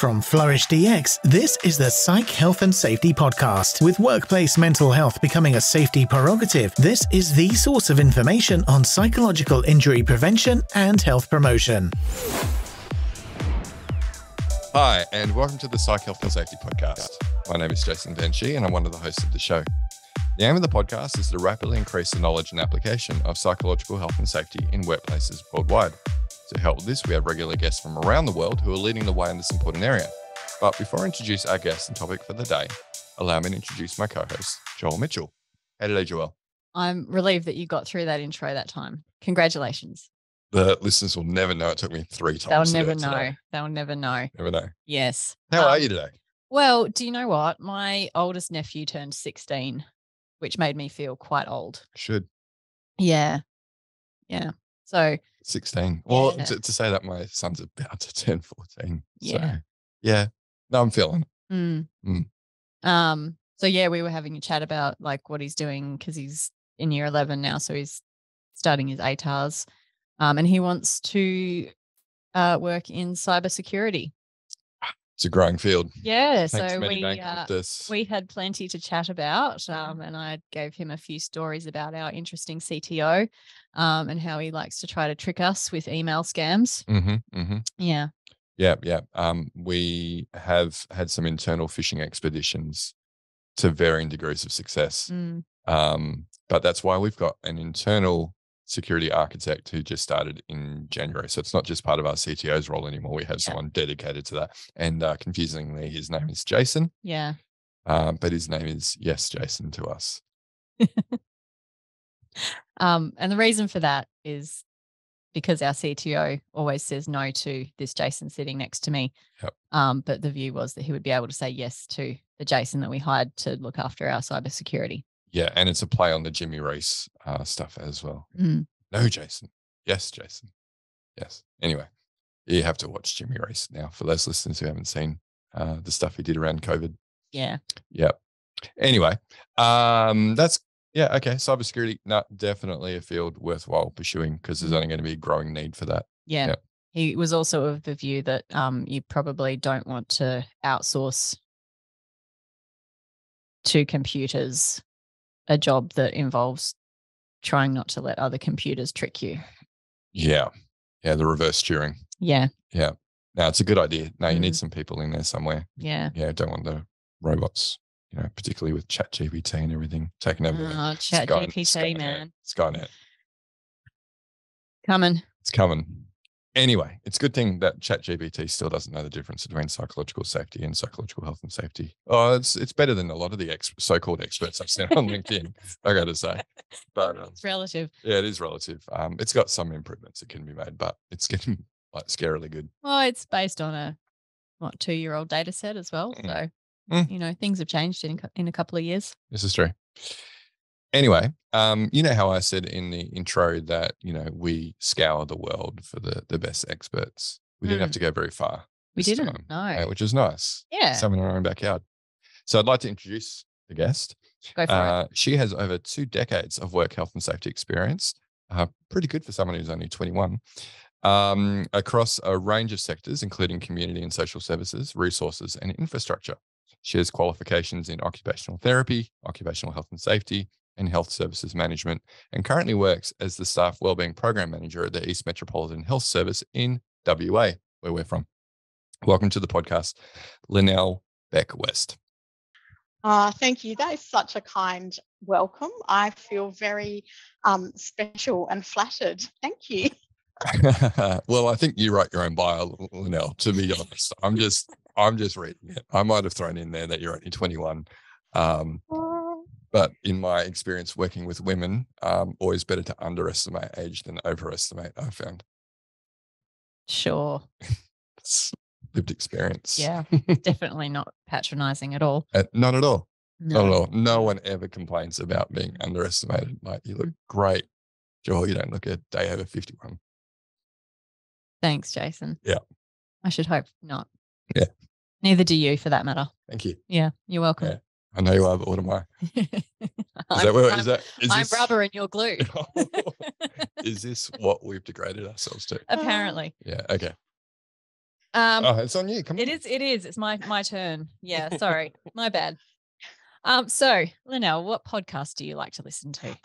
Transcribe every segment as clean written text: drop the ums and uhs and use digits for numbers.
From Flourish DX, this is the Psych Health and Safety Podcast. With workplace mental health becoming a safety prerogative, this is the source of information on psychological injury prevention and health promotion. Hi, and welcome to the Psych Health and Safety Podcast. My name is Jason Venshi, and I'm one of the hosts of the show. The aim of the podcast is to rapidly increase the knowledge and application of psychological health and safety in workplaces worldwide. To help with this, we have regular guests from around the world who are leading the way in this important area. But before I introduce our guest and topic for the day, allow me to introduce my co-host, Joel Mitchell. How did Joel? I'm relieved that you got through that intro that time. Congratulations. The listeners will never know. It took me 3 times. They'll never know. They'll never know. Never know. Yes. How are you today? Well, do you know what? My oldest nephew turned 16, which made me feel quite old. Should. Yeah. So 16. Well, yeah. to say that my son's about to turn 14. Yeah. So, yeah. No, I'm feeling it. So yeah, we were having a chat about like what he's doing because he's in year 11 now. So he's starting his ATARs. And he wants to work in cybersecurity. It's a growing field. Yeah, Thanks, so we we had plenty to chat about, and I gave him a few stories about our interesting CTO, and how he likes to try to trick us with email scams. Yeah. We have had some internal phishing expeditions to varying degrees of success, but that's why we've got an internal security architect who just started in January. So it's not just part of our CTO's role anymore. We have someone dedicated to that. And confusingly, his name is Jason. Yeah. But his name is Jason to us. And the reason for that is because our CTO always says no to this Jason sitting next to me. Yep. But the view was that he would be able to say yes to the Jason that we hired to look after our cybersecurity. Yeah, and it's a play on the Jimmy Reese stuff as well. No, Jason. Yes, Jason. Yes. Anyway, you have to watch Jimmy Reese now for those listeners who haven't seen the stuff he did around COVID. Yeah. Yep. Anyway, that's, okay. Cybersecurity, definitely a field worthwhile pursuing because there's only going to be a growing need for that. Yeah. Yep. He was also of the view that you probably don't want to outsource to computers a job that involves trying not to let other computers trick you. Yeah. Yeah. The reverse steering. Yeah. Yeah. No, it's a good idea. No, you need some people in there somewhere. Yeah. Yeah. Don't want the robots, particularly with ChatGPT and everything taking over. ChatGPT, man. Skynet. It's coming. Anyway, it's a good thing that ChatGPT still doesn't know the difference between psychological safety and psychological health and safety. Oh, it's better than a lot of the so-called experts I've seen on LinkedIn, I got to say. But it's relative. Yeah, it is relative. It's got some improvements that can be made, but it's getting like scarily good. Well, it's based on a 2-year-old data set as well. So, things have changed in a couple of years. This is true. Anyway, you know how I said in the intro that, we scour the world for the best experts. We didn't have to go very far. We didn't, no. Which is nice. Yeah. Someone in our own backyard. So I'd like to introduce the guest. Go for it. She has over 2 decades of work health and safety experience. Pretty good for someone who's only 21. Across a range of sectors, including community and social services, resources, and infrastructure. She has qualifications in occupational therapy, occupational health and safety, and health services management, and currently works as the staff Wellbeing Program Manager at the East Metropolitan Health Service in WA, where we're from. Welcome to the podcast, Lynnell Beeck-West. Thank you. That is such a kind welcome. I feel very special and flattered. Thank you. Well, I think you write your own bio, Lynnell, to be honest. I'm just reading it. I might have thrown in there that you're only 21. But in my experience working with women, always better to underestimate age than overestimate, I found. Sure. It's lived experience. Yeah, definitely not patronizing at all. Not at all. No. Not at all. No one ever complains about being underestimated. Like, you look great. Joel, you don't look a day over 51. Thanks, Jason. Yeah. I should hope not. Yeah. Neither do you, for that matter. Thank you. Yeah, you're welcome. Yeah. I know you are, but what am I? I'm rubber and you're glue. Is this what we've degraded ourselves to? Apparently. Yeah. Okay. It's on you. Come on. It is. It's my turn. Yeah, sorry. My bad. So Lynnell, what podcast do you like to listen to?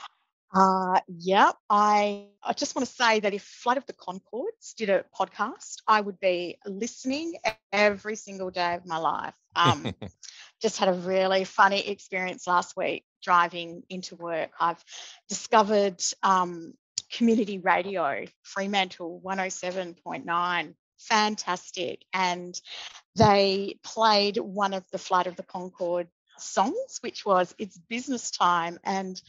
Yeah, I just want to say that if Flight of the Conchords did a podcast, I would be listening every single day of my life. Just had a really funny experience last week driving into work. I've discovered community radio, Fremantle 107.9. Fantastic. And they played one of the Flight of the Conchords songs, which was It's Business Time. And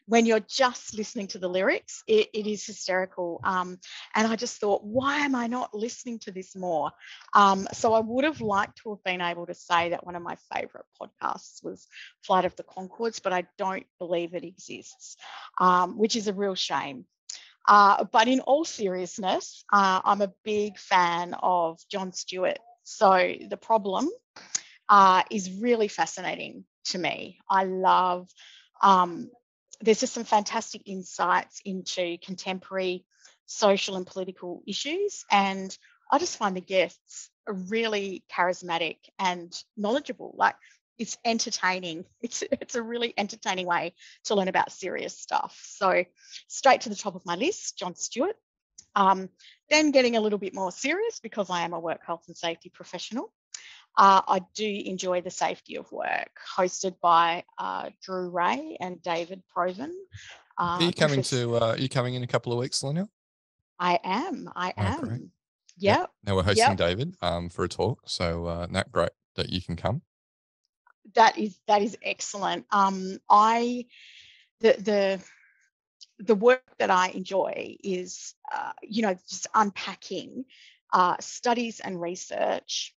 when you're just listening to the lyrics, it is hysterical. And I just thought, why am I not listening to this more? So I would have liked to have been able to say that one of my favourite podcasts was Flight of the Conchords, but I don't believe it exists, which is a real shame. But in all seriousness, I'm a big fan of Jon Stewart. So The Problem is really fascinating to me. I love, there's just some fantastic insights into contemporary social and political issues. And I just find the guests are really charismatic and knowledgeable. Like, it's entertaining. It's a really entertaining way to learn about serious stuff. So straight to the top of my list, Jon Stewart. Then getting a little bit more serious, because I am a work health and safety professional. I do enjoy The Safety of Work, hosted by Drew Ray and David Proven. Are you coming in a couple of weeks, Lynnell? I am. Great. Yep. Now we're hosting David for a talk, so great that you can come. That is excellent. The work that I enjoy is just unpacking studies and research,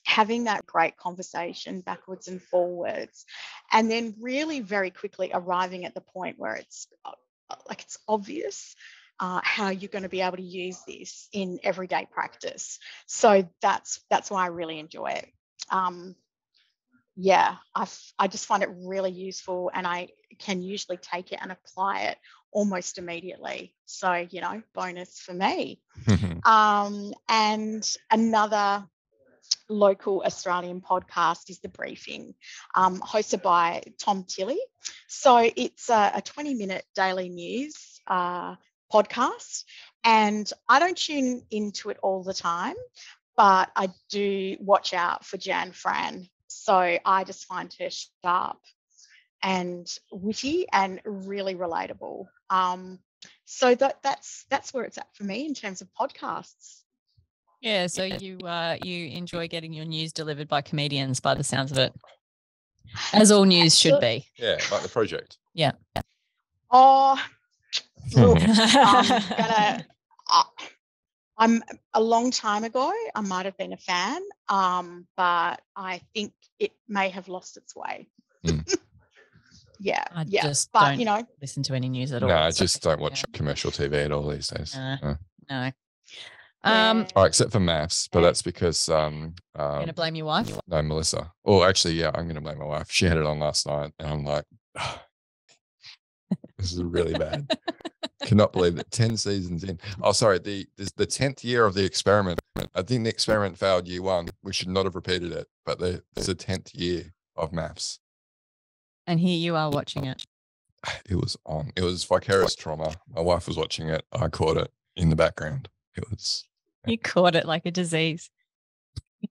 having that great conversation backwards and forwards, and then really very quickly arriving at the point where it's obvious how you're going to be able to use this in everyday practice. So that's why I really enjoy it. I just find it really useful, and I can usually take it and apply it almost immediately. So, bonus for me. And another local Australian podcast is The Briefing, hosted by Tom Tilley. So it's a 20-minute daily news podcast, and I don't tune into it all the time, but I do watch out for Jan Fran. So I just find her sharp and witty and really relatable. So that's where it's at for me in terms of podcasts. Yeah, so you enjoy getting your news delivered by comedians, by the sounds of it, as all news should be. Yeah, like The Project. Yeah. Oh, look, I'm a long time ago, I might have been a fan, but I think it may have lost its way. I just don't listen to any news at all. No, I just don't watch commercial TV at all these days. No. Except for maths, but that's because you're gonna blame your wife? No, Melissa. Oh, actually, I'm gonna blame my wife. She had it on last night, and I'm like, this is really bad. Cannot believe that 10 seasons in. Oh, sorry, the 10th year of the experiment. I think the experiment failed year 1. We should not have repeated it, but there's a 10th year of maths. And here you are watching it. It was on. It was vicarious trauma. My wife was watching it. I caught it in the background. It was. You caught it like a disease.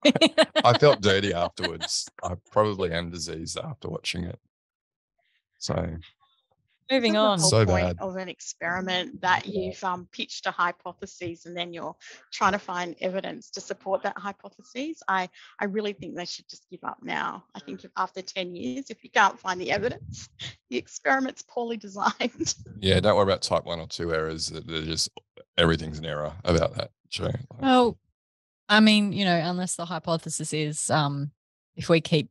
I felt dirty afterwards. I probably am diseased after watching it. So. Moving on. The whole point of an experiment that you've pitched a hypothesis, and then you're trying to find evidence to support that hypothesis. I really think they should just give up now. I think after 10 years, if you can't find the evidence, the experiment's poorly designed. Yeah, don't worry about type 1 or 2 errors. They're just, everything's an error about that. Well, I mean, unless the hypothesis is if we keep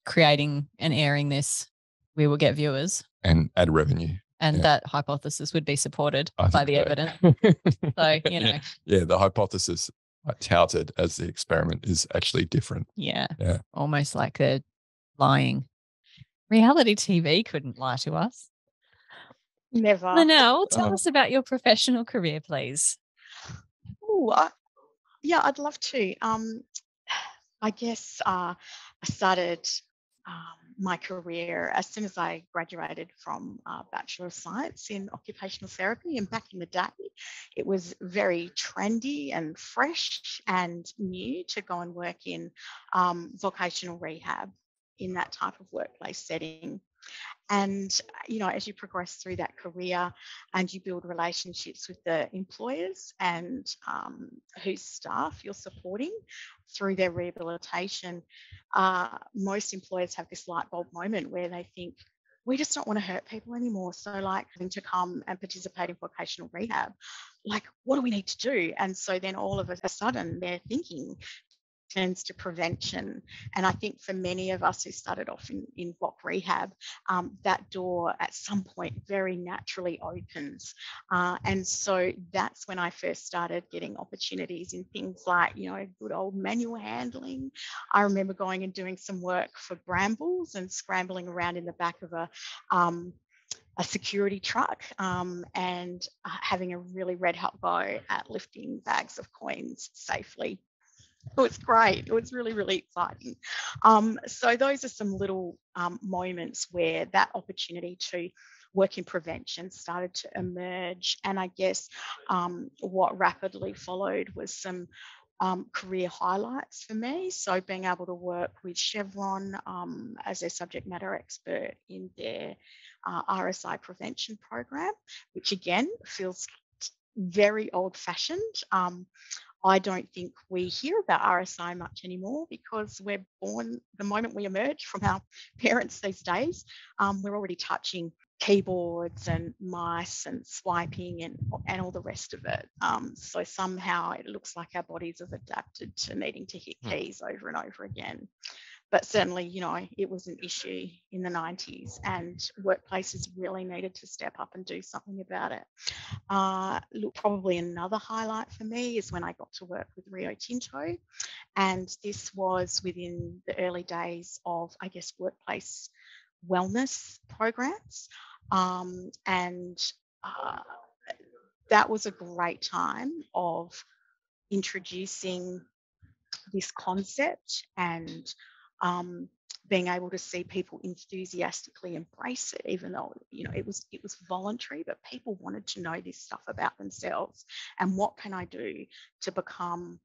creating and airing this, we will get viewers. And add revenue. And that hypothesis would be supported by the evidence. So, Yeah, the hypothesis touted as the experiment is actually different. Yeah. Almost like they're lying. Reality TV couldn't lie to us. Never. Lynnell, tell us about your professional career, please. Ooh, Yeah, I'd love to. I guess I started my career as soon as I graduated from Bachelor of Science in Occupational Therapy. And back in the day, it was very trendy and fresh and new to go and work in vocational rehab in that type of workplace setting. And, as you progress through that career and you build relationships with the employers and whose staff you're supporting through their rehabilitation, most employers have this light bulb moment where they think, we just don't want to hurt people anymore. So, like, having to come and participate in vocational rehab, like, what do we need to do? And so then all of a sudden they're thinking turns to prevention. And I think for many of us who started off in VOC rehab, that door at some point very naturally opens. And so that's when I first started getting opportunities in things like, good old manual handling. I remember going and doing some work for Brambles and scrambling around in the back of a security truck and having a really red hot go at lifting bags of coins safely. It was great. It was really, really exciting. So those are some little moments where that opportunity to work in prevention started to emerge. And I guess what rapidly followed was some career highlights for me. So being able to work with Chevron as their subject matter expert in their RSI prevention program, which again feels very old-fashioned. I don't think we hear about RSI much anymore because we're born, the moment we emerge from our parents these days, we're already touching keyboards and mice and swiping and all the rest of it. So somehow it looks like our bodies have adapted to needing to hit keys over and over again. But certainly, it was an issue in the 90s and workplaces really needed to step up and do something about it. Look, probably another highlight for me is when I got to work with Rio Tinto. And this was within the early days of, I guess, workplace wellness programs. That was a great time of introducing this concept and being able to see people enthusiastically embrace it, even though it was voluntary, but people wanted to know this stuff about themselves and what can I do to become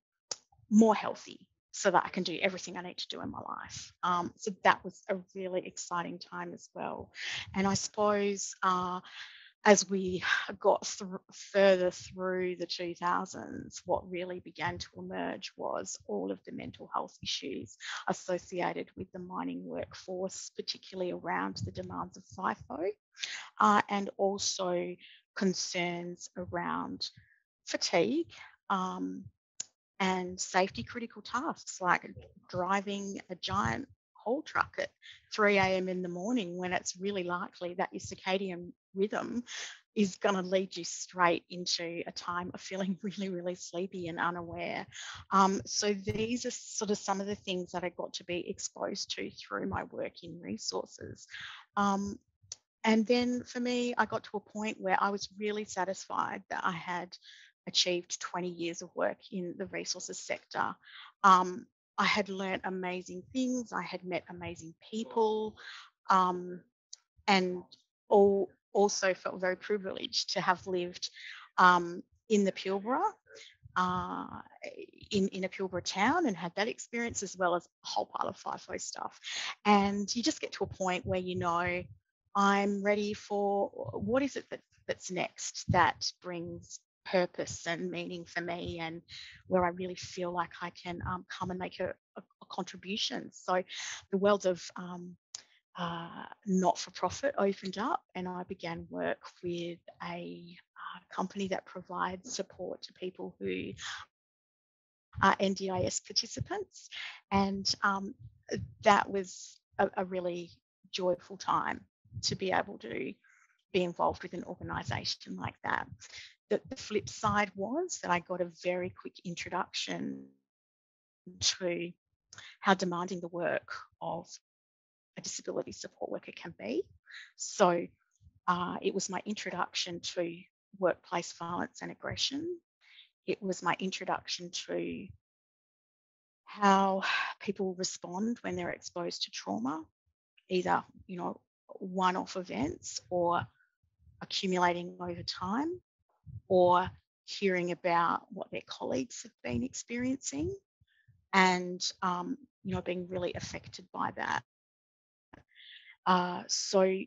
more healthy so that I can do everything I need to do in my life. So that was a really exciting time as well. And I suppose as we got further through the 2000s, what really began to emerge was all of the mental health issues associated with the mining workforce, particularly around the demands of FIFO, and also concerns around fatigue and safety critical tasks like driving a giant haul truck at 3 a.m. in the morning when it's really likely that your circadian rhythm is going to lead you straight into a time of feeling really, really sleepy and unaware. So these are sort of some of the things that I got to be exposed to through my work in resources. And then for me, I got to a point where I was really satisfied that I had achieved 20 years of work in the resources sector. I had learnt amazing things. I had met amazing people, and also felt very privileged to have lived in the Pilbara, in a Pilbara town, and had that experience as well as a whole pile of FIFO stuff. And you just get to a point where I'm ready for what is it that's next that brings purpose and meaning for me, and where I really feel like I can come and make a contribution. So the world of not-for-profit opened up, and I began work with a company that provides support to people who are NDIS participants, and that was a really joyful time to be able to be involved with an organisation like that. The flip side was that I got a very quick introduction to how demanding the work of a disability support worker can be. So it was my introduction to workplace violence and aggression. it was my introduction to how people respond when they're exposed to trauma, either, one-off events or accumulating over time, or hearing about what their colleagues have been experiencing and, being really affected by that. So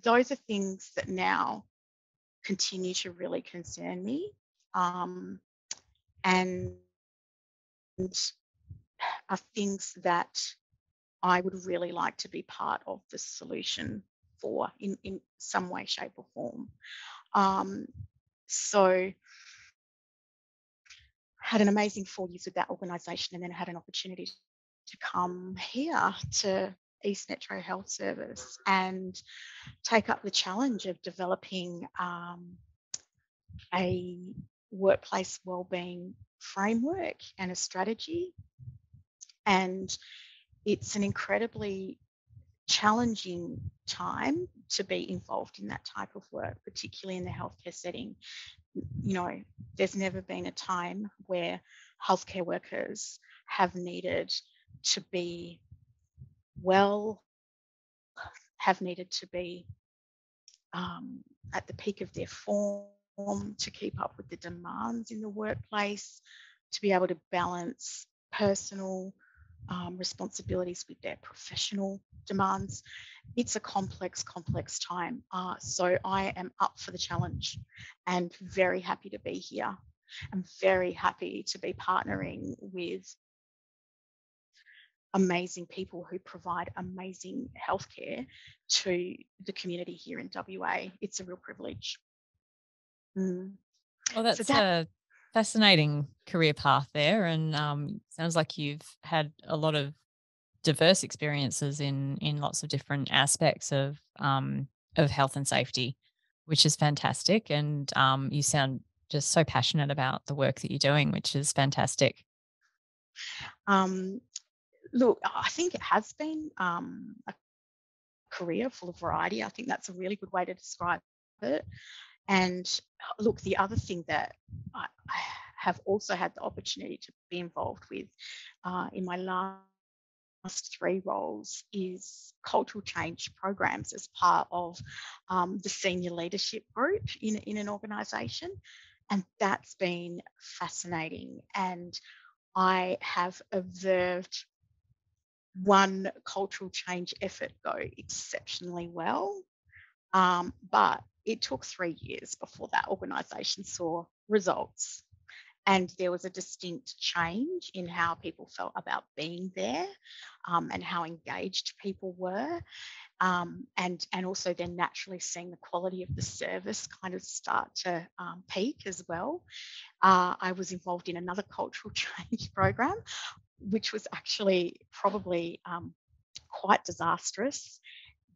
those are things that now continue to really concern me, and are things that I would really like to be part of the solution for in some way, shape or form. So had an amazing 4 years with that organisation, and then had an opportunity to come here to East Metro Health Service and take up the challenge of developing a workplace wellbeing framework and a strategy. And it's an incredibly challenging time to be involved in that type of work, particularly in the healthcare setting. There's never been a time where healthcare workers have needed to be well, have needed to be at the peak of their form, to keep up with the demands in the workplace, to be able to balance personal responsibilities with their professional demands. It's a complex time. So I am up for the challenge and very happy to be here. I'm very happy to be partnering with amazing people who provide amazing healthcare to the community here in WA. It's a real privilege. Well, that's a fascinating career path there, and sounds like you've had a lot of diverse experiences in lots of different aspects of health and safety, which is fantastic. And you sound just so passionate about the work that you're doing, which is fantastic. Look, I think it has been a career full of variety. I think that's a really good way to describe it. And look, the other thing that I have also had the opportunity to be involved with in my last 3 roles is cultural change programs as part of the senior leadership group in an organisation. And that's been fascinating. And I have observed one cultural change effort go exceptionally well, but it took 3 years before that organisation saw results. And there was a distinct change in how people felt about being there, and how engaged people were, and also then naturally seeing the quality of the service kind of start to peak as well. I was involved in another cultural change program, which was actually probably quite disastrous.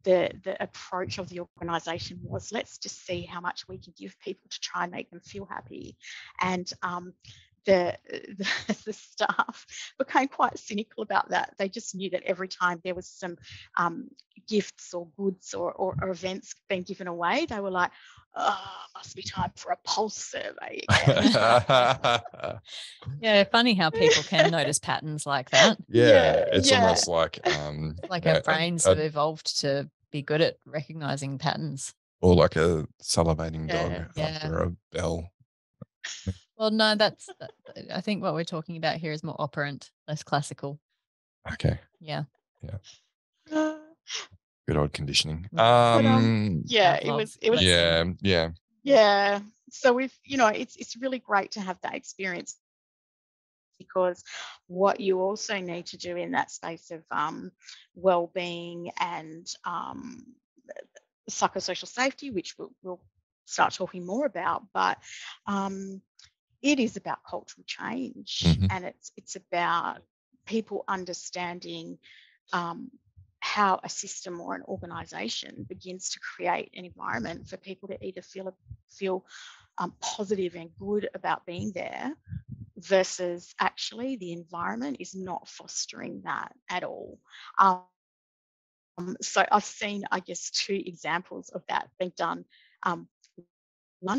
The approach of the organisation was, let's just see how much we can give people to try and make them feel happy. And the staff became quite cynical about that. They just knew that every time there was some gifts or goods or events being given away, they were like, oh, must be time for a pulse survey again. Yeah, funny how people can notice patterns like that. It's almost like our brains have evolved to be good at recognizing patterns. Or like a salivating dog after a bell. Well, no, I think what we're talking about here is more operant, less classical. Okay. Yeah. Good old conditioning. It was. Yeah. So we've, it's really great to have that experience, because what you also need to do in that space of well-being and psychosocial safety, which we'll start talking more about, but it is about cultural change, and it's about people understanding how a system or an organisation begins to create an environment for people to either feel positive and good about being there, versus actually the environment is not fostering that at all. So I've seen, I guess, 2 examples of that being done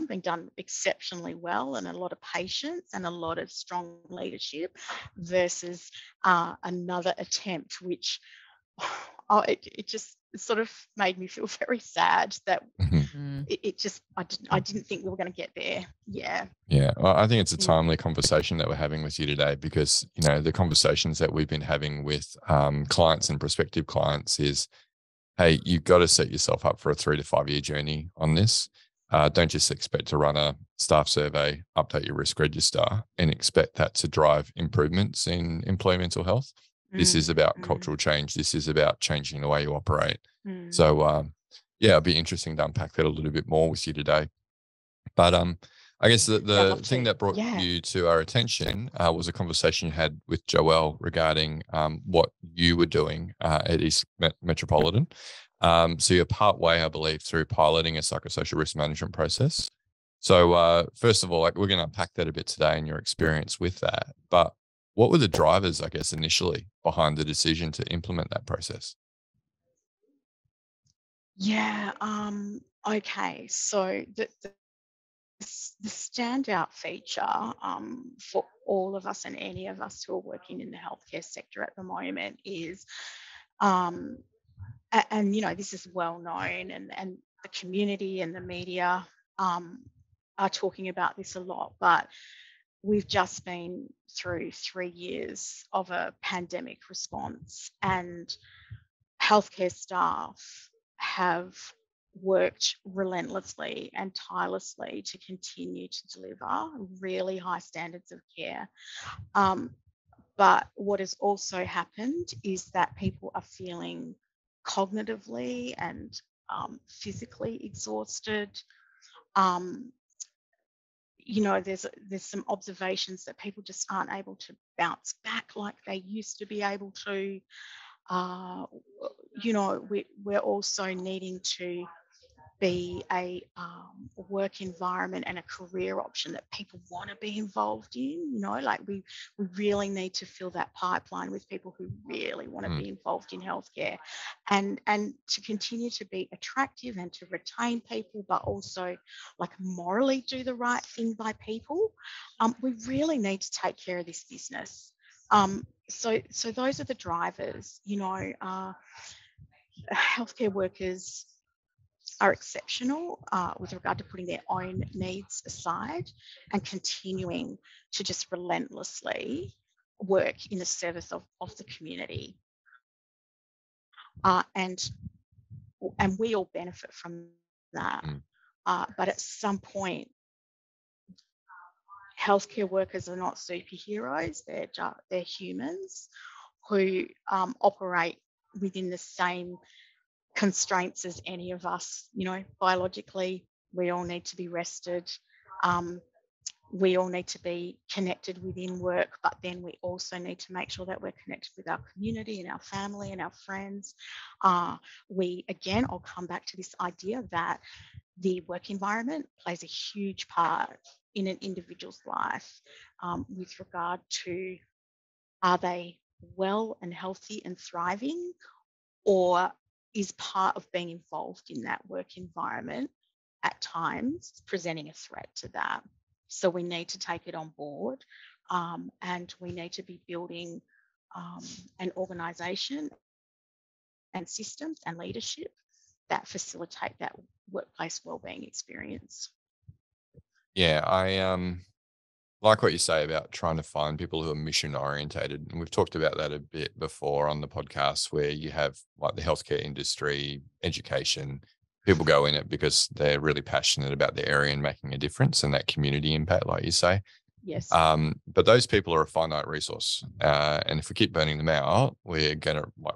being done exceptionally well, and a lot of patience and a lot of strong leadership, versus another attempt, which it just sort of made me feel very sad that I didn't think we were going to get there. Yeah, well, I think it's a timely conversation that we're having with you today, because the conversations that we've been having with clients and prospective clients is, hey, you've got to set yourself up for a 3 to 5 year journey on this. Don't just expect to run a staff survey, update your risk register, and expect that to drive improvements in employee mental health. This is about cultural change. This is about changing the way you operate. So, it'd be interesting to unpack that a little bit more with you today. But I guess the thing that brought you to our attention was a conversation you had with Joelle regarding what you were doing at East Metropolitan. So you're part way, I believe, through piloting a psychosocial risk management process. So first of all, we're going to unpack that a bit today and your experience with that. But what were the drivers, I guess, initially behind the decision to implement that process? Yeah. Okay. So the standout feature for all of us and any of us who are working in the healthcare sector at the moment is, and this is well known, and the community and the media are talking about this a lot, but we've just been through 3 years of a pandemic response, and healthcare staff have worked relentlessly and tirelessly to continue to deliver really high standards of care. But what has also happened is that people are feeling cognitively and physically exhausted. There's some observations that people just aren't able to bounce back like they used to be able to. We're also needing to be a work environment and a career option that people want to be involved in. We really need to fill that pipeline with people who really want to be involved in healthcare, and to continue to be attractive and to retain people, but also morally do the right thing by people. We really need to take care of this business. So those are the drivers. Healthcare workers are exceptional with regard to putting their own needs aside and continuing to just relentlessly work in the service of the community. And we all benefit from that. But at some point, healthcare workers are not superheroes. They're humans who operate within the same constraints as any of us. Biologically, we all need to be rested. We all need to be connected within work, but then we also need to make sure that we're connected with our community and our family and our friends. I'll come back to this idea that the work environment plays a huge part in an individual's life with regard to, are they well and healthy and thriving, or is part of being involved in that work environment at times presenting a threat to that? So we need to take it on board, and we need to be building an organisation and systems and leadership that facilitate that workplace wellbeing experience. Yeah, I like what you say about trying to find people who are mission orientated. And we've talked about that a bit before on the podcast, where you have the healthcare industry, education, people go in it because they're really passionate about the area and making a difference and that community impact, like you say. Yes. But those people are a finite resource. And if we keep burning them out, we're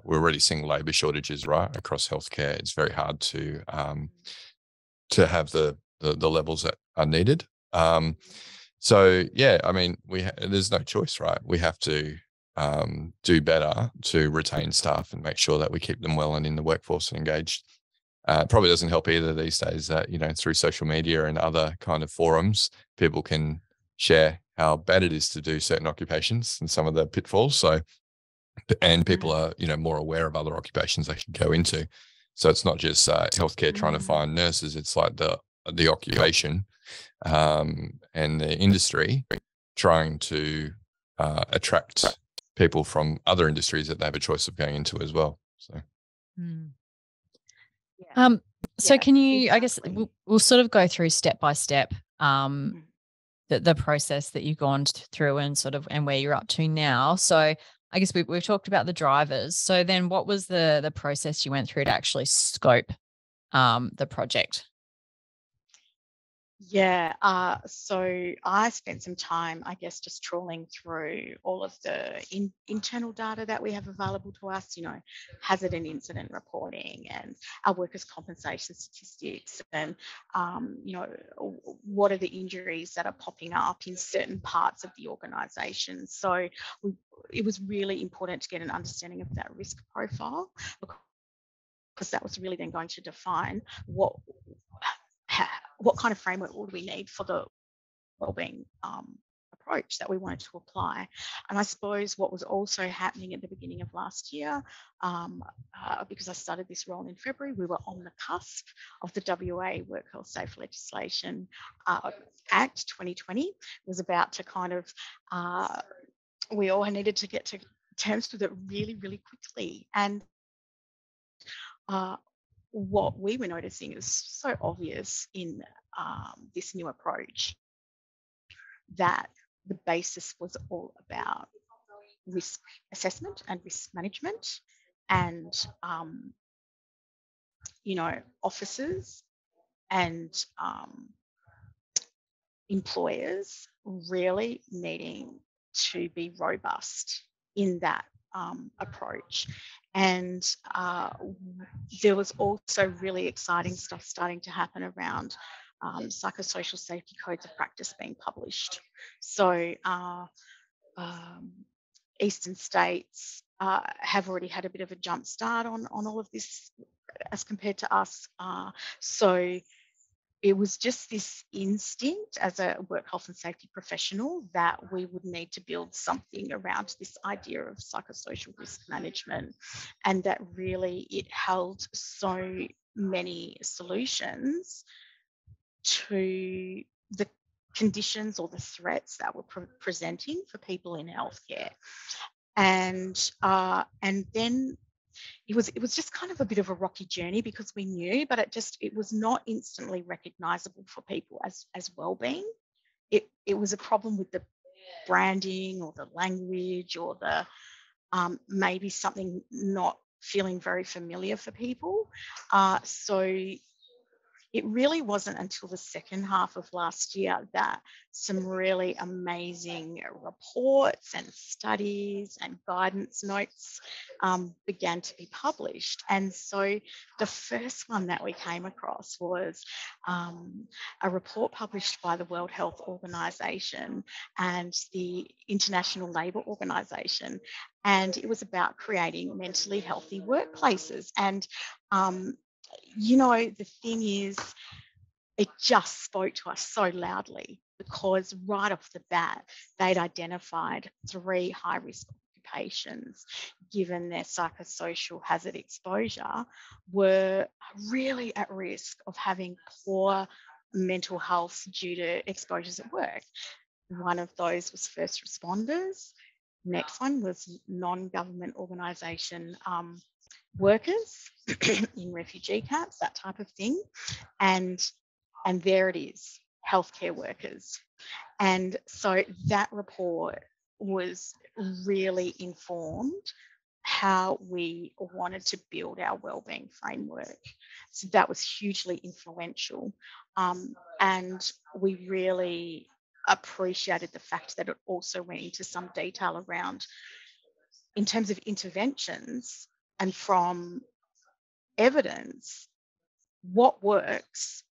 already seeing labor shortages, right, across healthcare. It's very hard to have the levels that are needed. So yeah, there's no choice, right? We have to do better to retain staff and make sure that we keep them well and in the workforce and engaged. It probably doesn't help either these days that, through social media and other kind of forums, people can share how bad it is to do certain occupations and some of the pitfalls. So, and people are, more aware of other occupations they can go into. So it's not just healthcare trying to find nurses. It's like the the occupation and the industry, trying to attract people from other industries that they have a choice of going into as well. So, so can you? I guess we'll sort of go through step by step the process that you've gone through and where you're up to now. So I guess we've talked about the drivers. So then, what was the process you went through to actually scope the project? Yeah, so I spent some time, I guess, just trawling through all of the internal data that we have available to us, hazard and incident reporting and our workers' compensation statistics and, what are the injuries that are popping up in certain parts of the organisation. So it was really important to get an understanding of that risk profile, because that was really then going to define what kind of framework would we need for the wellbeing approach that we wanted to apply. And I suppose what was also happening at the beginning of last year, because I started this role in February, we were on the cusp of the WA Work Health Safe Legislation Act 2020 was about to kind of, we all needed to get to terms with it really, really quickly. And what we were noticing is so obvious in this new approach that the basis was all about risk assessment and risk management, and officers and employers really needing to be robust in that approach. And there was also really exciting stuff starting to happen around psychosocial safety codes of practice being published. So eastern states have already had a bit of a jump start on all of this as compared to us. So it was just this instinct as a work health and safety professional that we would need to build something around this idea of psychosocial risk management, and that really it held so many solutions to the conditions or the threats that were presenting for people in healthcare. And then it was just kind of a bit of a rocky journey, because we knew, but it was not instantly recognizable for people as wellbeing. It was a problem with the branding or the language or the maybe something not feeling very familiar for people. So it really wasn't until the second half of last year that some really amazing reports and studies and guidance notes began to be published. And so the first one that we came across was a report published by the World Health Organization and the International Labour Organization. And it was about creating mentally healthy workplaces. And the thing is, it just spoke to us so loudly, because right off the bat, they'd identified 3 high-risk occupations, given their psychosocial hazard exposure, were really at risk of having poor mental health due to exposures at work. One of those was first responders. Next one was non-government organisation workers in refugee camps, that type of thing. And there it is, healthcare workers. And so that report was really informed how we wanted to build our wellbeing framework. So that was hugely influential. And we really appreciated the fact that it also went into some detail around, in terms of interventions and from evidence, what works,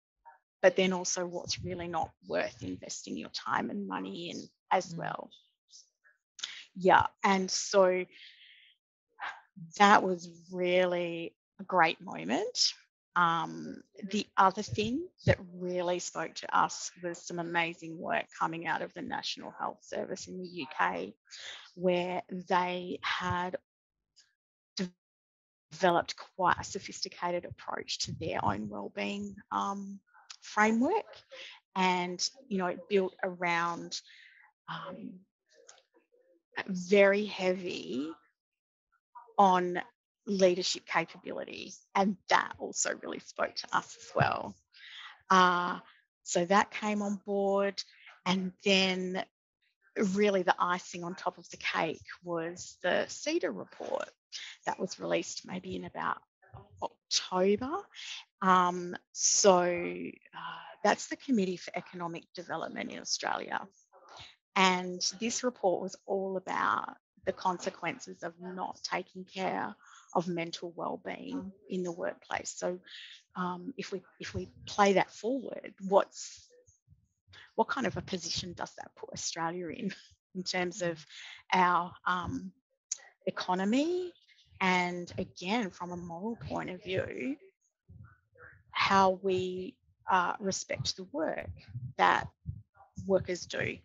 but then also what's really not worth investing your time and money in as well. Yeah, and so that was really a great moment. The other thing that really spoke to us was some amazing work coming out of the National Health Service in the UK, where they had developed quite a sophisticated approach to their own wellbeing framework, and it built around very heavy on leadership capability, and that also really spoke to us as well. So that came on board, and then really the icing on top of the cake was the CEDAR report that was released maybe in about October. That's the Committee for Economic Development in Australia. And this report was all about the consequences of not taking care of mental well-being in the workplace. So if we play that forward, what kind of a position does that put Australia in terms of our economy, and again, from a moral point of view, how we respect the work that workers do,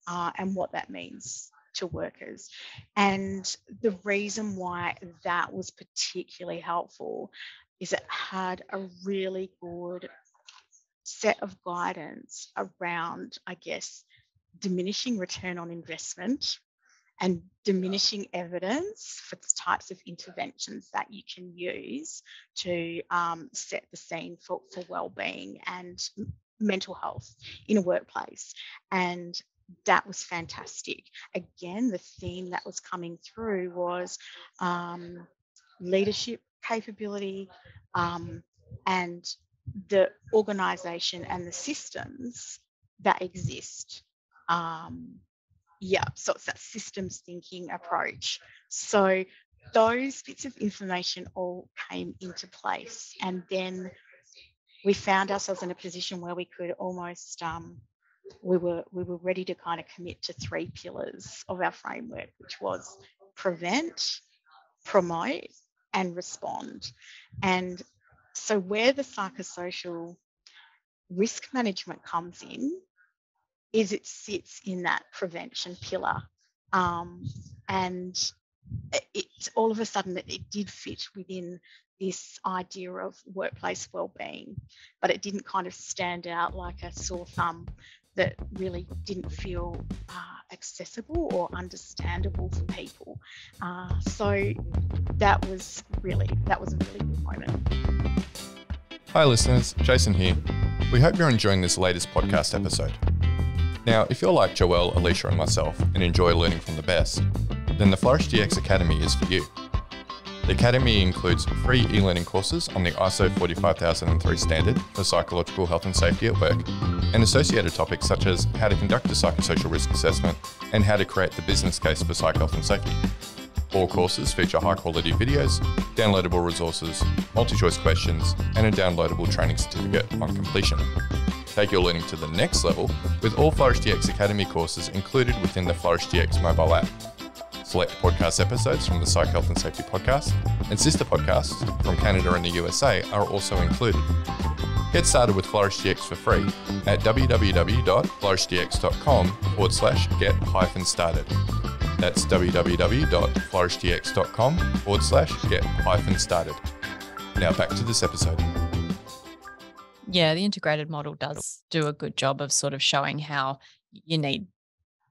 and what that means to workers. And the reason why that was particularly helpful is it had a really good set of guidance around, I guess, diminishing return on investment and diminishing evidence for the types of interventions that you can use to set the scene for well-being and mental health in a workplace. And that was fantastic. Again, the theme that was coming through was leadership capability, and the organisation and the systems that exist. So it's that systems thinking approach. So those bits of information all came into place, and then we found ourselves in a position where we could almost we were ready to kind of commit to 3 pillars of our framework, which was prevent, promote, and respond. And so where the psychosocial risk management comes in is it sits in that prevention pillar. And it's all of a sudden that it did fit within this idea of workplace wellbeing, but it didn't kind of stand out like a sore thumb that really didn't feel accessible or understandable for people. So that was a really good moment. Hi listeners, Jason here. We hope you're enjoying this latest podcast episode. Now, if you're like Joelle, Alicia and myself and enjoy learning from the best, then the Flourish DX Academy is for you. The Academy includes free e-learning courses on the ISO 45003 standard for psychological health and safety at work, and associated topics such as how to conduct a psychosocial risk assessment and how to create the business case for psych health and safety. All courses feature high-quality videos, downloadable resources, multi-choice questions, and a downloadable training certificate on completion. Take your learning to the next level with all Flourish DX Academy courses included within the Flourish DX mobile app. Select podcast episodes from the Psych Health and Safety podcast and sister podcasts from Canada and the USA are also included. Get started with Flourish DX for free at www.flourishdx.com/get-started. That's www.flourishdx.com/get-started. Now back to this episode. Yeah, the integrated model does do a good job of sort of showing how you need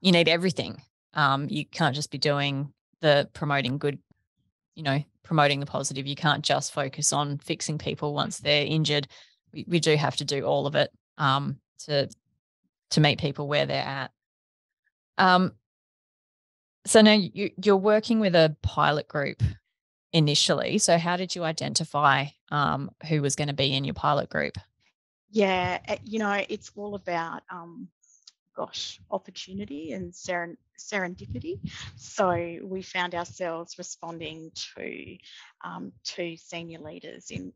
everything. You can't just be doing the promoting good, promoting the positive. You can't just focus on fixing people once they're injured. We do have to do all of it to meet people where they're at. So now you're working with a pilot group initially. So how did you identify who was going to be in your pilot group? Yeah, it's all about opportunity and serendipity. So we found ourselves responding to 2 senior leaders in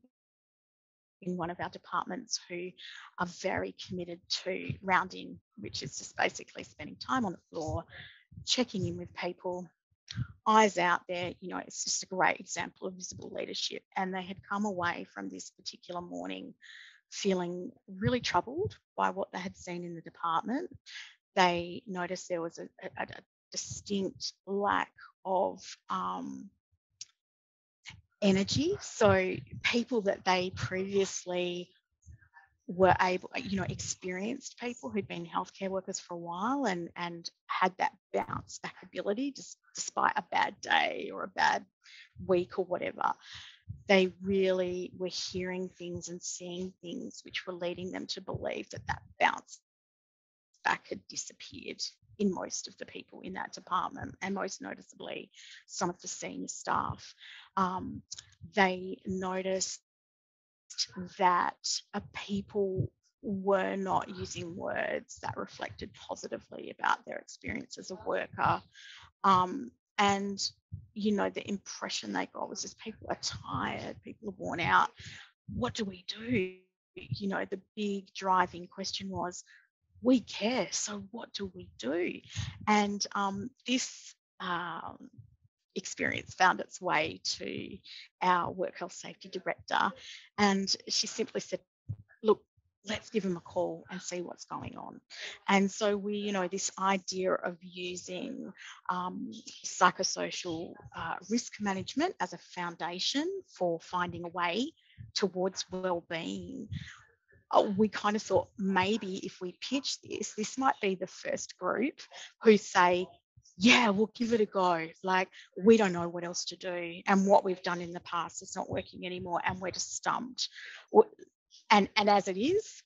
one of our departments who are very committed to rounding, which is just basically spending time on the floor, checking in with people, eyes out there. It's just a great example of visible leadership. And they had come away from this particular morning feeling really troubled by what they had seen in the department. They noticed there was a distinct lack of energy. So people that they previously were able, experienced people who'd been healthcare workers for a while and had that bounce back ability just despite a bad day or a bad week or whatever. They really were hearing things and seeing things which were leading them to believe that bounce back had disappeared in most of the people in that department, and most noticeably some of the senior staff. They noticed that people were not using words that reflected positively about their experience as a worker. And, the impression they got was just people are tired, people are worn out. What do we do? The big driving question was, we care, so what do we do? And this experience found its way to our work health safety director, and she simply said, look, let's give them a call and see what's going on. And so we, this idea of using psychosocial risk management as a foundation for finding a way towards well-being, we kind of thought maybe if we pitch this might be the first group who say, yeah, we'll give it a go. Like, we don't know what else to do. And what we've done in the past is not working anymore. And we're just stumped. And as it is,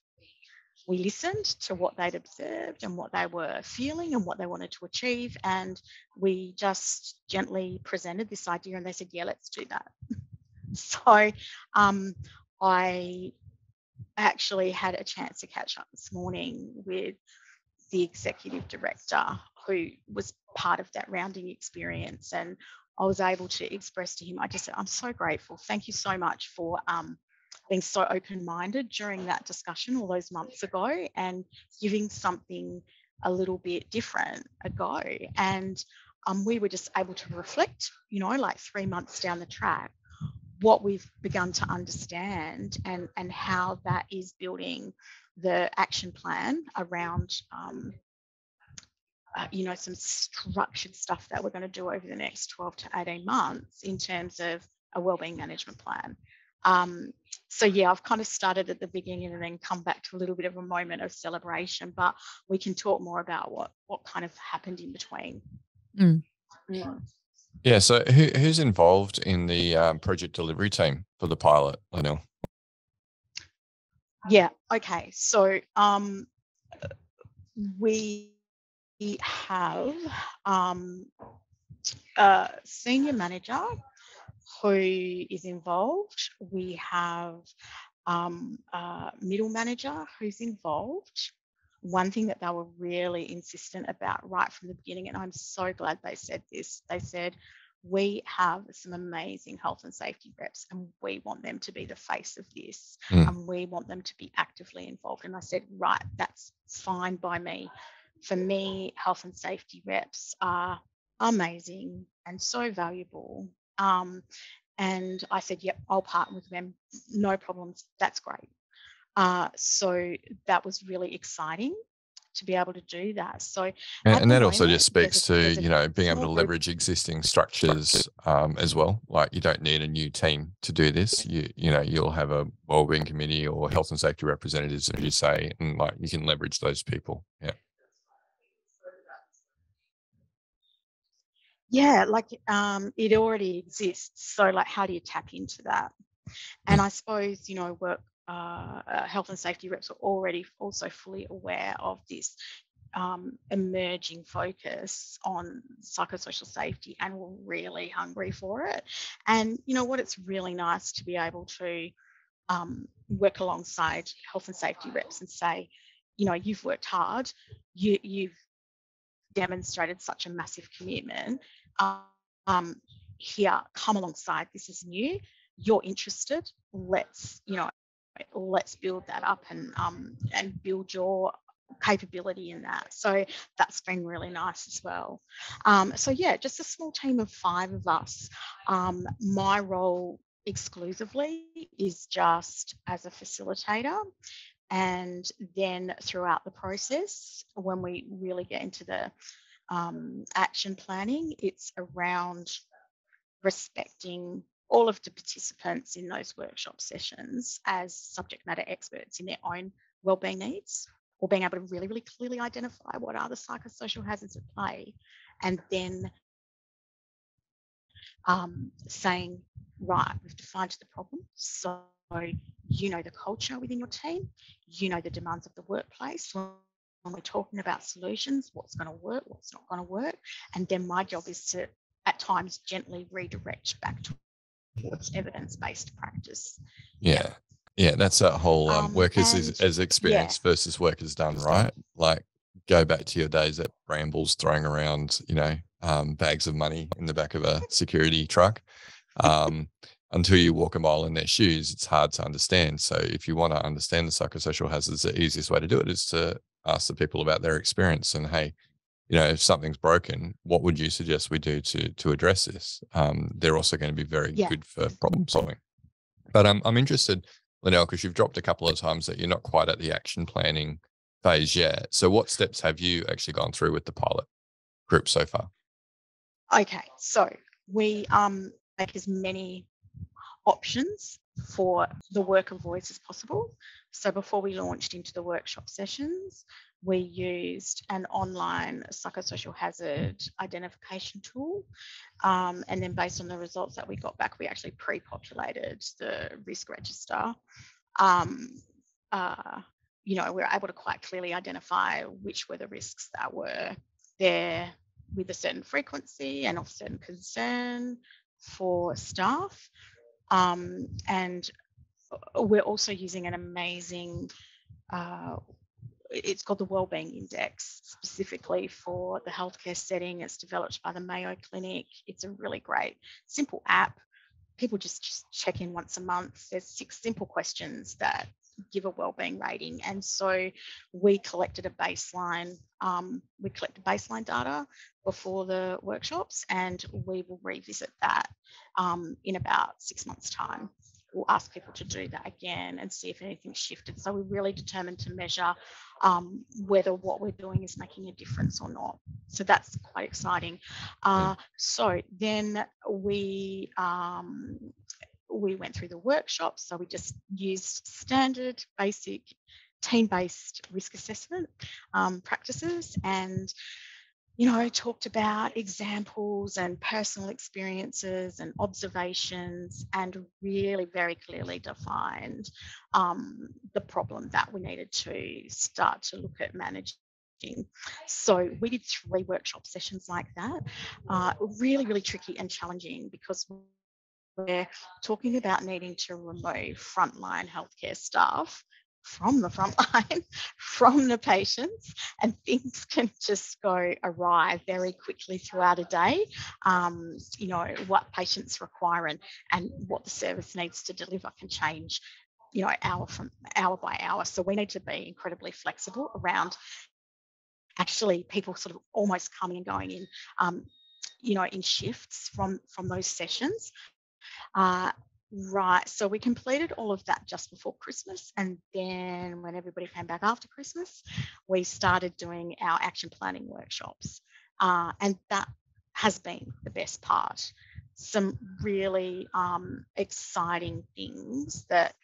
we listened to what they'd observed and what they were feeling and what they wanted to achieve. And we just gently presented this idea and they said, yeah, let's do that. So I actually had a chance to catch up this morning with the executive director who was part of that rounding experience, and I was able to express to him, I just said, I'm so grateful. Thank you so much for being so open-minded during that discussion all those months ago and giving something a little bit different a go. And we were just able to reflect, like 3 months down the track, what we've begun to understand and how that is building the action plan around, some structured stuff that we're going to do over the next 12 to 18 months in terms of a wellbeing management plan. So yeah, I've kind of started at the beginning and then come back to a little bit of a moment of celebration, but we can talk more about what kind of happened in between. Yeah. Yeah. So who's involved in the project delivery team for the pilot, Lynnell? Yeah. Okay. So we have a senior manager who is involved. We have a middle manager who's involved. One thing that they were really insistent about right from the beginning, and I'm so glad they said this, they said, we have some amazing health and safety reps and we want them to be the face of this and we want them to be actively involved. And I said, right, that's fine by me. For me, health and safety reps are amazing and so valuable. And I said, yep, I'll partner with them. No problems. That's great. So that was really exciting to be able to do that. So and that also just speaks to, being able to leverage existing structures as well. Like, you don't need a new team to do this. You'll have a wellbeing committee or health and safety representatives, as you say, and like you can leverage those people. Yeah. Yeah, like it already exists. So like, how do you tap into that? And I suppose, health and safety reps are already also fully aware of this emerging focus on psychosocial safety and were really hungry for it. And it's really nice to be able to work alongside health and safety reps and say, you've worked hard, you've demonstrated such a massive commitment. Here, come alongside. This is new. You're interested. Let's build that up and build your capability in that. So that's been really nice as well. So yeah, just a small team of 5 of us. My role exclusively is just as a facilitator. And then throughout the process, when we really get into the action planning, it's around respecting all of the participants in those workshop sessions as subject matter experts in their own wellbeing needs, or being able to really, really clearly identify what are the psychosocial hazards at play, and then saying, right, we've defined the problem. So you know the culture within your team, you know the demands of the workplace. When we're talking about solutions, what's going to work, what's not going to work. And then my job is to, at times, gently redirect back towards evidence-based practice. Yeah. Yeah, that's that whole work as experience versus work as done, right? Like, go back to your days at Brambles throwing around, bags of money in the back of a security truck. Until you walk a mile in their shoes, it's hard to understand. So if you want to understand the psychosocial hazards, the easiest way to do it is to ask the people about their experience and, hey, if something's broken, what would you suggest we do to address this? They're also going to be very good for problem solving. But I'm interested, Lynnell, because you've dropped a couple of times that you're not quite at the action planning phase yet. So what steps have you actually gone through with the pilot group so far? Okay, so we make as many options for the worker voice as possible. So before we launched into the workshop sessions, we used an online psychosocial hazard identification tool. And then based on the results that we got back, we actually pre-populated the risk register. We were able to quite clearly identify which were the risks that were there with a certain frequency and of certain concern for staff. And we're also using an amazing, it's called the Wellbeing Index, specifically for the healthcare setting. It's developed by the Mayo Clinic. It's a really great, simple app. People just check in once a month. There's 6 simple questions that give a wellbeing rating. And so we collected a baseline. We collected baseline data before the workshops, and we will revisit that in about 6 months' time. We'll ask people to do that again and see if anything's shifted. So we're really determined to measure whether what we're doing is making a difference or not. So that's quite exciting. So then we went through the workshops. So we just used standard, basic, team-based risk assessment practices, and talked about examples and personal experiences and observations, and really very clearly defined the problem that we needed to start to look at managing. So we did 3 workshop sessions like that. Really, really tricky and challenging, because we're talking about needing to remove frontline healthcare staff from the front line, from the patients, and things can just go awry very quickly throughout a day. What patients require and what the service needs to deliver can change, hour by hour. So we need to be incredibly flexible around actually people sort of almost coming and going in shifts from those sessions. Right, so we completed all of that just before Christmas, and then when everybody came back after Christmas, we started doing our action planning workshops, and that has been the best part. Some really exciting things that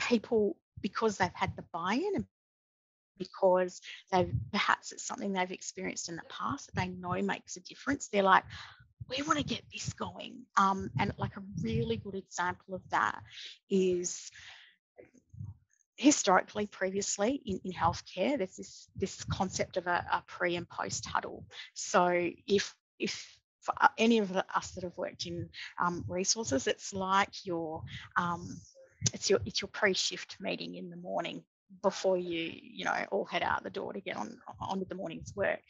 people, because they've had the buy-in and because perhaps it's something they've experienced in the past that they know makes a difference, they're like, we want to get this going. And like a really good example of that is historically, previously in healthcare, there's this concept of a pre and post huddle. So if for any of us that have worked in resources, it's like it's your pre-shift meeting in the morning before you all head out the door to get on with the morning's work.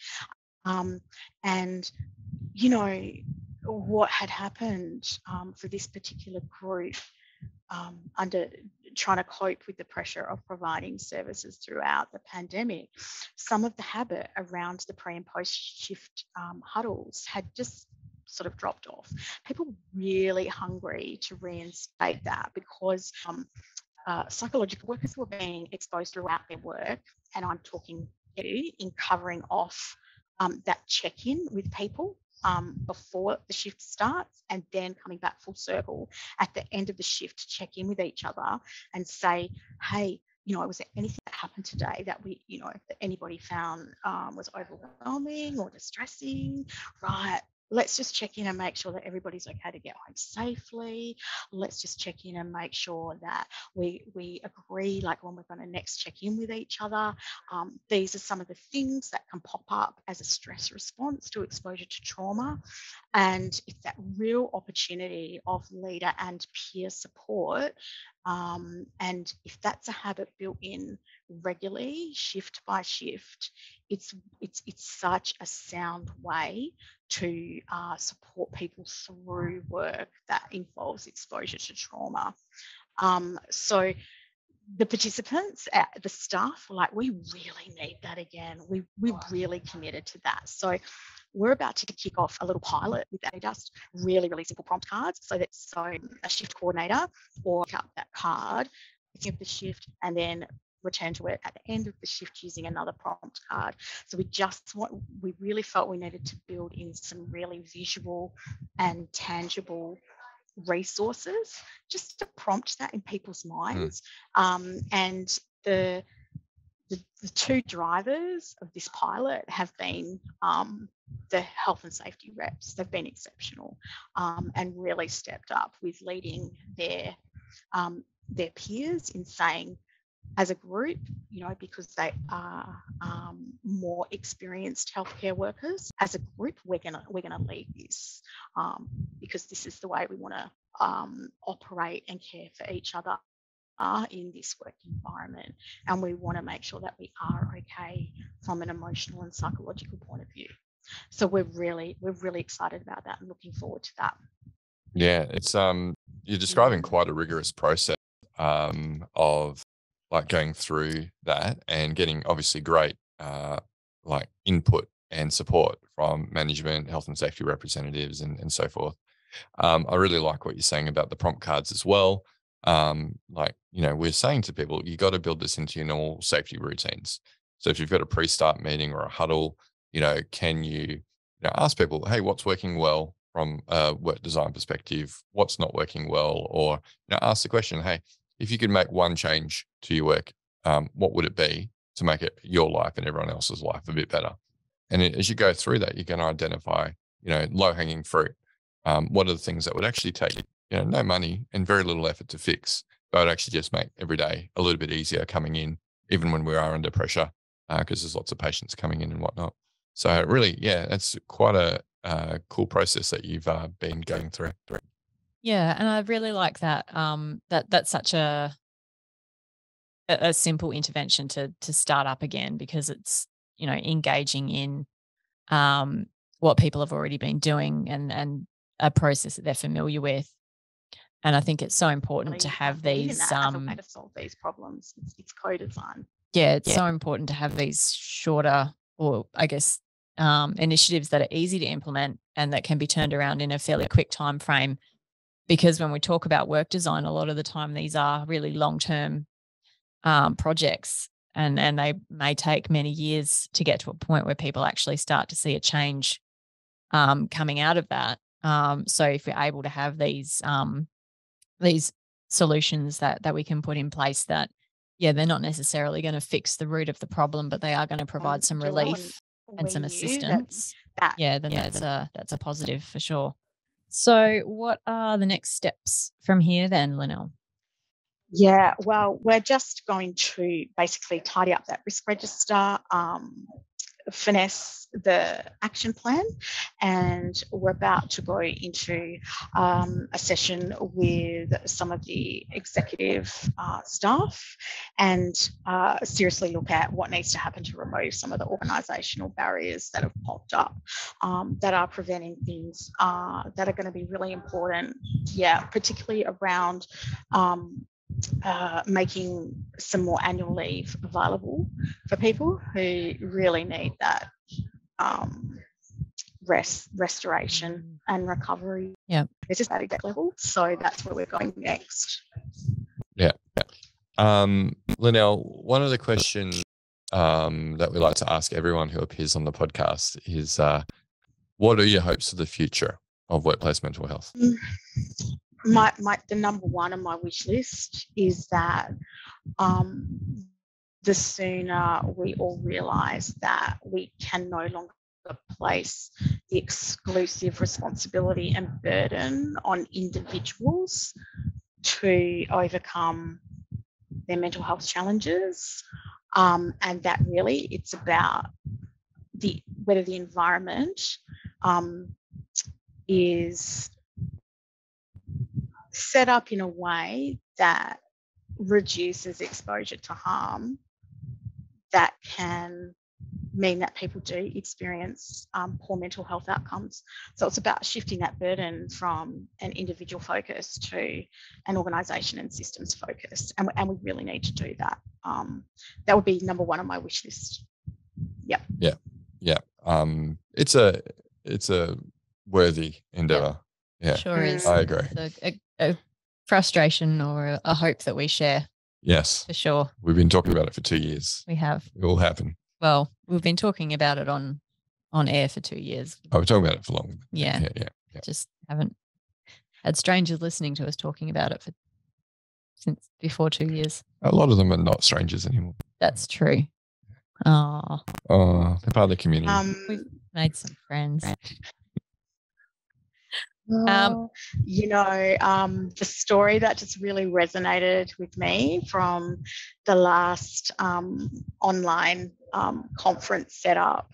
And what had happened for this particular group under trying to cope with the pressure of providing services throughout the pandemic, some of the habit around the pre and post shift huddles had just sort of dropped off. People were really hungry to reinstate that, because psychological workers were being exposed throughout their work, and I'm talking in covering off that check-in with people before the shift starts, and then coming back full circle at the end of the shift to check in with each other and say, hey, was there anything that happened today that that anybody found was overwhelming or distressing? Right. Let's just check in and make sure that everybody's okay to get home safely. Let's just check in and make sure that we agree, like when we're going to next check in with each other. These are some of the things that can pop up as a stress response to exposure to trauma. And it's that real opportunity of leader and peer support. And if that's a habit built in regularly, shift by shift, it's such a sound way to support people through work that involves exposure to trauma. So the participants, the staff were like, we really need that again. We really committed to that. So we're about to kick off a little pilot with that, just really, really simple prompt cards. So a shift coordinator or pick up that card, give the shift, and then return to it at the end of the shift using another prompt card. So we really felt we needed to build in some really visual and tangible resources just to prompt that in people's minds. And the two drivers of this pilot have been the health and safety reps. They've been exceptional and really stepped up with leading their peers in saying, as a group, because they are more experienced healthcare workers, as a group, we're gonna lead this because this is the way we want to operate and care for each other in this work environment, and we want to make sure that we are okay from an emotional and psychological point of view. So we're really excited about that and looking forward to that. Yeah, it's you're describing quite a rigorous process of like going through that and getting obviously great like input and support from management, health and safety representatives, and so forth. I really like what you're saying about the prompt cards as well. We're saying to people, you got to build this into your normal safety routines. So if you've got a pre-start meeting or a huddle, can you ask people, hey, what's working well from a work design perspective? What's not working well? Or ask the question, hey, if you could make one change to your work, what would it be to make it your life and everyone else's life a bit better? And as you go through that, you're going to identify, low-hanging fruit. What are the things that would actually take, no money and very little effort to fix, but would actually just make every day a little bit easier coming in, even when we are under pressure, because there's lots of patients coming in and whatnot. So really, yeah, that's quite a cool process that you've been going through. Yeah, and I really like that. That's such a simple intervention to start up again, because it's engaging in what people have already been doing and a process that they're familiar with. And I think it's so important to have these as a way to solve these problems. It's co-design. Yeah, it's so important to have these shorter, or I guess initiatives that are easy to implement and that can be turned around in a fairly quick time frame. Because when we talk about work design, a lot of the time these are really long-term projects, and they may take many years to get to a point where people actually start to see a change coming out of that. So if we're able to have these solutions that we can put in place that, they're not necessarily going to fix the root of the problem, but they are going to provide some relief and some assistance. That's a positive for sure. So what are the next steps from here then, Lynnell? Yeah, well, we're just going to basically tidy up that risk register, finesse the action plan, and we're about to go into a session with some of the executive staff and seriously look at what needs to happen to remove some of the organisational barriers that have popped up that are preventing things that are going to be really important, particularly around making some more annual leave available for people who really need that restoration and recovery. Yeah, it's just at exact level. So that's where we're going next. Yeah. Lynnell, one of the questions that we like to ask everyone who appears on the podcast is What are your hopes for the future of workplace mental health? The number one on my wish list is that the sooner we all realise that we can no longer place the exclusive responsibility and burden on individuals to overcome their mental health challenges, and that really it's about whether the environment is set up in a way that reduces exposure to harm, that can mean that people do experience poor mental health outcomes. So it's about shifting that burden from an individual focus to an organisation and systems focus, and we really need to do that. That would be number one on my wish list. Yep. Yeah. It's a worthy endeavour. Yeah, sure is. I agree. It's a frustration or a hope that we share. Yes, for sure. We've been talking about it for 2 years. We have. It will happen. Well, we've been talking about it on air for 2 years. Oh, we're talking about it for longer. Yeah. Just haven't had strangers listening to us talking about it since before 2 years. A lot of them are not strangers anymore. That's true. Oh, they're part of the community. We've made some friends. The story that just really resonated with me from the last online conference setup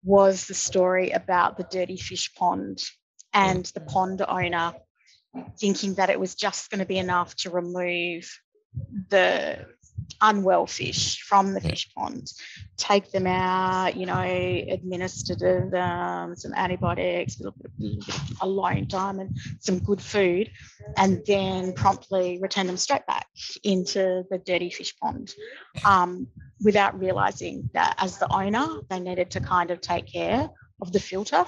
was the story about the dirty fish pond and the pond owner thinking that it was just going to be enough to remove the unwell fish from the fish pond, take them out, administer to them some antibiotics, a little bit of alone time and some good food, and then promptly return them straight back into the dirty fish pond, without realising that as the owner, they needed to kind of take care of the filter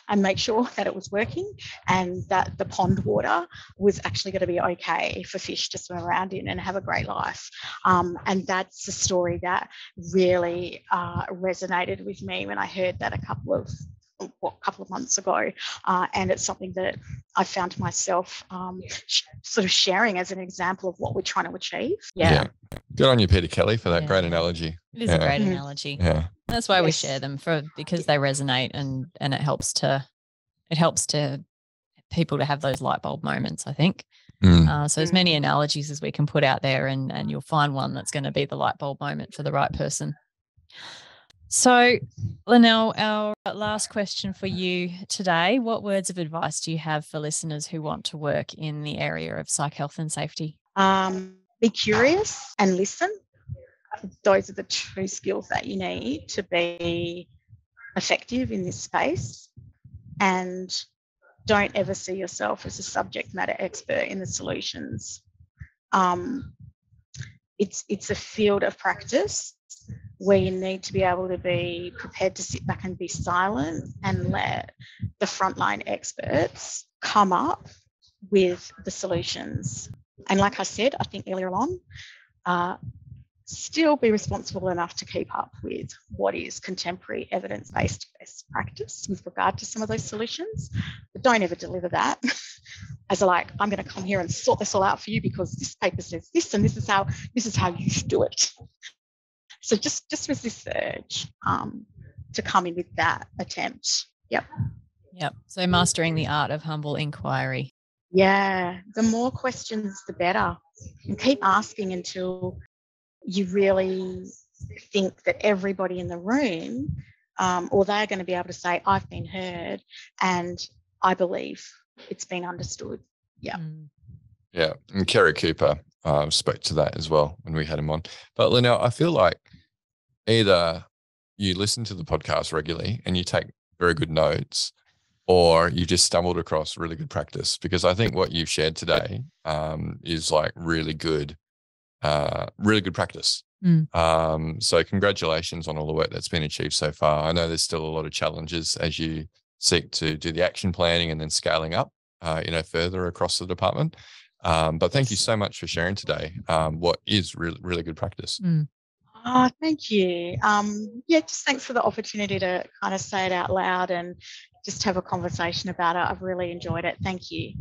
and make sure that it was working and that the pond water was actually going to be okay for fish to swim around in and have a great life. And that's the story that really resonated with me when I heard that a couple of months ago, and it's something that I found myself sort of sharing as an example of what we're trying to achieve. Yeah. Good on you, Peter Kelly, for that great analogy. It is a great analogy. Yeah. That's why we share them because they resonate and it helps to people to have those light bulb moments, I think. So as many analogies as we can put out there and you'll find one that's going to be the light bulb moment for the right person. So, Lynnell, our last question for you today, what words of advice do you have for listeners who want to work in the area of psych health and safety? Be curious and listen. Those are the two skills that you need to be effective in this space. And don't ever see yourself as a subject matter expert in the solutions. It's a field of practice where you need to be able to be prepared to sit back and be silent and let the frontline experts come up with the solutions. And like I said, I think earlier on, still be responsible enough to keep up with what is contemporary evidence-based best practice with regard to some of those solutions, but don't ever deliver that as I'm going to come here and sort this all out for you because this paper says this and this is how you should do it. So just resist the urge to come in with that attempt. Yep. So mastering the art of humble inquiry. Yeah. The more questions, the better. And keep asking until you really think that everybody in the room, or they're going to be able to say, I've been heard and I believe it's been understood. Yeah. Yeah. And Kerry Cooper spoke to that as well when we had him on. But Lynnell, I feel like either you listen to the podcast regularly and you take very good notes, or you just stumbled across really good practice, because I think what you've shared today is really good practice. So congratulations on all the work that's been achieved so far. I know there's still a lot of challenges as you seek to do the action planning and then scaling up, further across the department. But thank you so much for sharing today what is really, really good practice. Oh, thank you. Yeah, just thanks for the opportunity to kind of say it out loud and just have a conversation about it. I've really enjoyed it. Thank you.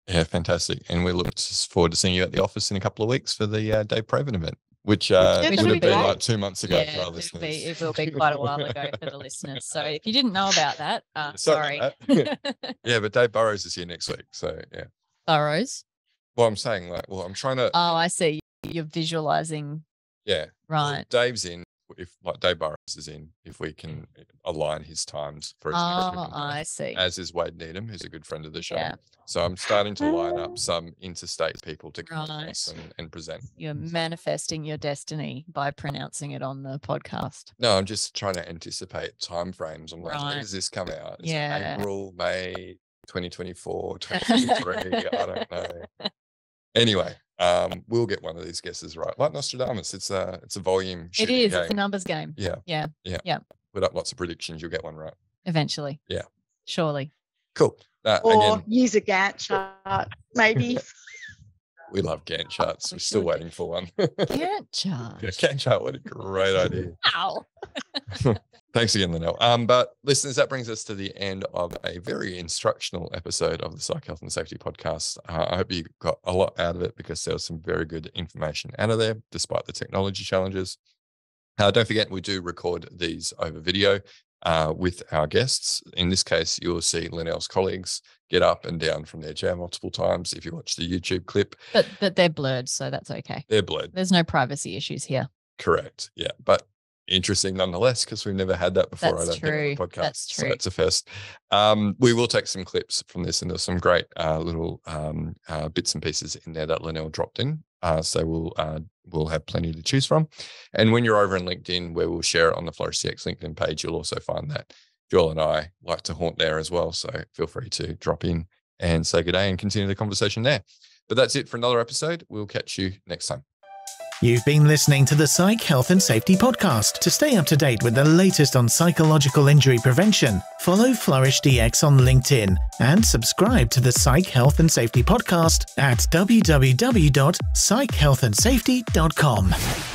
Yeah, fantastic. And we look forward to seeing you at the office in a couple of weeks for the Dave Proven event, which would have been like 2 months ago for our listeners. It will be quite a while ago for the listeners. So if you didn't know about that, sorry. Yeah, but Dave Burrows is here next week. So yeah. Burrows? Well, I'm saying I'm trying to. Oh, I see. You're visualizing. Yeah. Right. Well, Dave's in. If like Dave Burrows is in, if we can align his times for his I see. As is Wade Needham, who's a good friend of the show. Yeah. So I'm starting to line up some interstate people to come across and present. You're manifesting your destiny by pronouncing it on the podcast. No, I'm just trying to anticipate timeframes. I'm like, when does this come out? Is it April, May 2024, 2023? I don't know. Anyway, we'll get one of these guesses right. Like Nostradamus, it's a volume. It is. Game. It's a numbers game. Yeah. Put up lots of predictions, you'll get one right. Eventually. Yeah. Surely. Cool. Or again, use a Gantt chart, maybe. We love Gantt charts. We're still waiting for one. Gantt chart. Yeah, Gantt chart. What a great idea. Wow. Thanks again, Lynnell. But listeners, that brings us to the end of a very instructional episode of the Psych Health and Safety podcast. I hope you got a lot out of it because there was some very good information out of there, despite the technology challenges. Don't forget, we do record these over video with our guests. In this case, you'll see Lynnell's colleagues get up and down from their chair multiple times if you watch the YouTube clip. But they're blurred, so that's okay. They're blurred. There's no privacy issues here. Correct. Yeah. But interesting nonetheless, because we've never had that before. That's true. Podcast. That's true. So it's a first. We will take some clips from this, and there's some great little bits and pieces in there that Lynnell dropped in. So we'll have plenty to choose from. And when you're over in LinkedIn, where we'll share it on the Flourish CX LinkedIn page, you'll also find that Joel and I like to haunt there as well. So feel free to drop in and say good day and continue the conversation there. But that's it for another episode. We'll catch you next time. You've been listening to the Psych Health and Safety podcast. To stay up to date with the latest on psychological injury prevention, follow Flourish DX on LinkedIn and subscribe to the Psych Health and Safety podcast at www.psychealthandsafety.com.